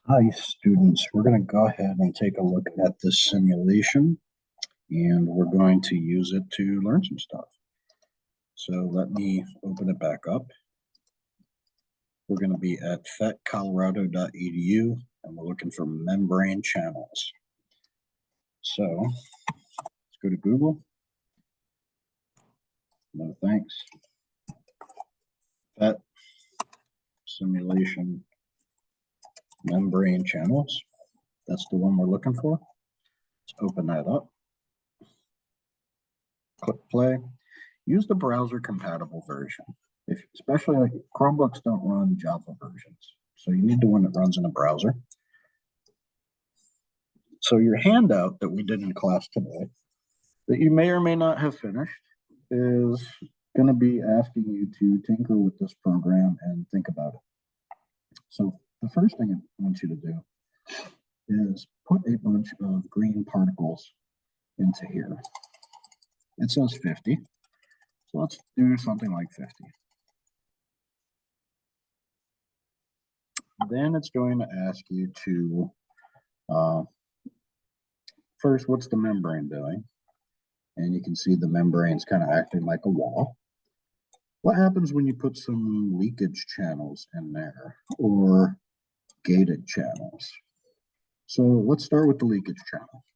Hi, students. We're going to go ahead and take a look at this simulation, and we're going to use it to learn some stuff. So let me open it back up. We're going to be at phetcolorado.edu, and we're looking for membrane channels. So let's go to Google. No thanks. PHET simulation membrane channels. That's the one we're looking for. Let's open that up. Click play. Use the browser compatible version. Especially like Chromebooks don't run Java versions, so you need the one that runs in a browser. So your handout that we did in class today, that you may or may not have finished, is going to be asking you to tinker with this program and think about it. So the first thing I want you to do is put a bunch of green particles into here. It says 50, so let's do something like 50. Then it's going to ask you to, first, what's the membrane doing? And you can see the membrane's kind of acting like a wall. What happens when you put some leakage channels in there or gated channels? So let's start with the leakage channel.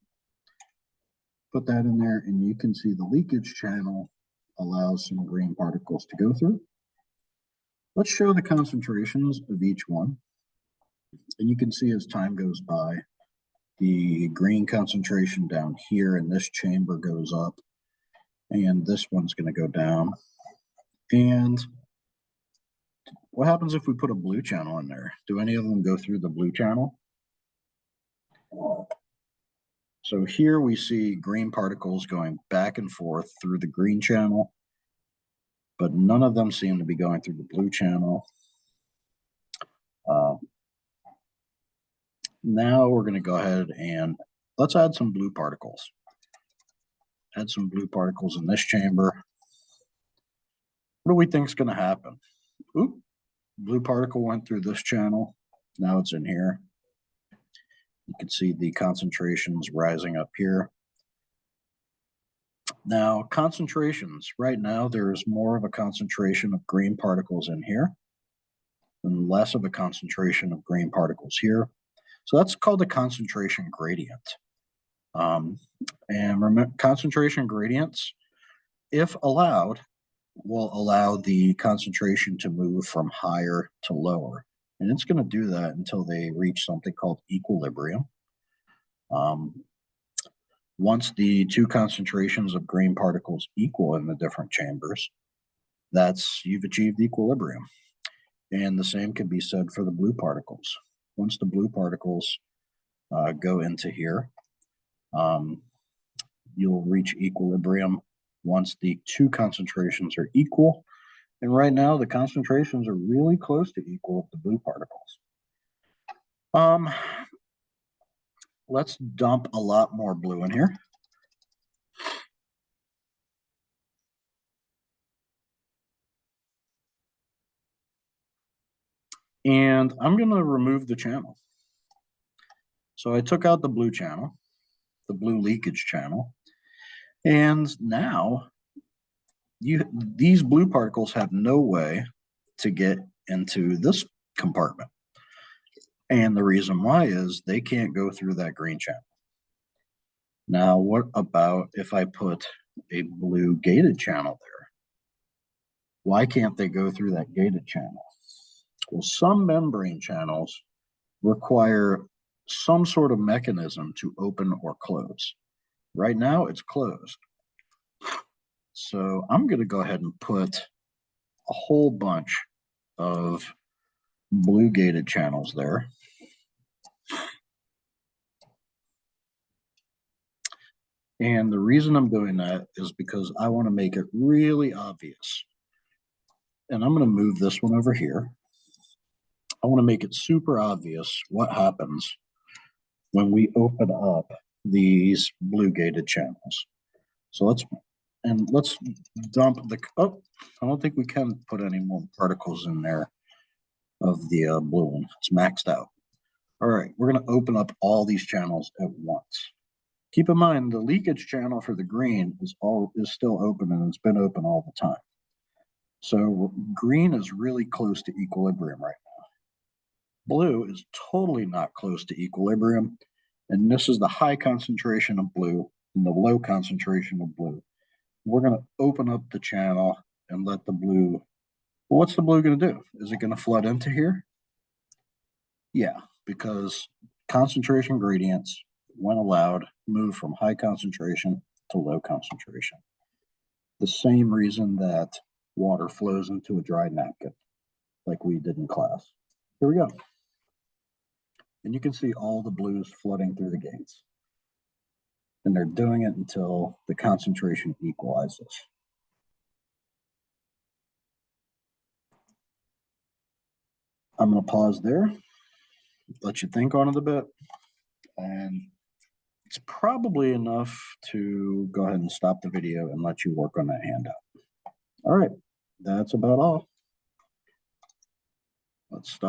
Put that in there and you can see the leakage channel allows some green particles to go through. Let's show the concentrations of each one. And you can see as time goes by, the green concentration down here in this chamber goes up, and this one's going to go down. And what happens if we put a blue channel in there? Do any of them go through the blue channel? So here we see green particles going back and forth through the green channel, but none of them seem to be going through the blue channel. Now we're going to go ahead and let's add some blue particles. Add some blue particles in this chamber. What do we think is going to happen? Oop, blue particle went through this channel. Now it's in here. You can see the concentrations rising up here. Now, concentrations. Right now, there's more of a concentration of green particles in here and less of a concentration of green particles here. So that's called the concentration gradient. And remember, concentration gradients, if allowed, will allow the concentration to move from higher to lower. And it's going to do that until they reach something called equilibrium. Once the two concentrations of green particles equal in the different chambers, you've achieved equilibrium. And the same can be said for the blue particles. Once the blue particles go into here, you'll reach equilibrium once the two concentrations are equal. And right now, the concentrations are really close to equal with the blue particles. Let's dump a lot more blue in here. And I'm going to remove the channel. So I took out the blue channel, the blue leakage channel. And now these blue particles have no way to get into this compartment. And the reason why is they can't go through that green channel. Now, what about if I put a blue gated channel there? Why can't they go through that gated channel? Well, some membrane channels require some sort of mechanism to open or close. Right now, it's closed. So I'm going to go ahead and put a whole bunch of blue gated channels there. And the reason I'm doing that is because I want to make it really obvious. And I'm going to move this one over here. I want to make it super obvious what happens when we open up these blue gated channels. So let's dump the, I don't think we can put any more particles in there of the blue one. It's maxed out. All right, we're going to open up all these channels at once. Keep in mind the leakage channel for the green is still open, and it's been open all the time. So green is really close to equilibrium right now. Blue is totally not close to equilibrium, and this is the high concentration of blue and the low concentration of blue. We're going to open up the channel and let the blue, well, what's the blue going to do? Is it going to flood into here? Yeah, because concentration gradients, when allowed, move from high concentration to low concentration. The same reason that water flows into a dry napkin, like we did in class. Here we go. And you can see all the blues flooding through the gates. And they're doing it until the concentration equalizes. I'm going to pause there, let you think on it a bit, and it's probably enough to go ahead and stop the video and let you work on that handout. All right, that's about all. Let's stop.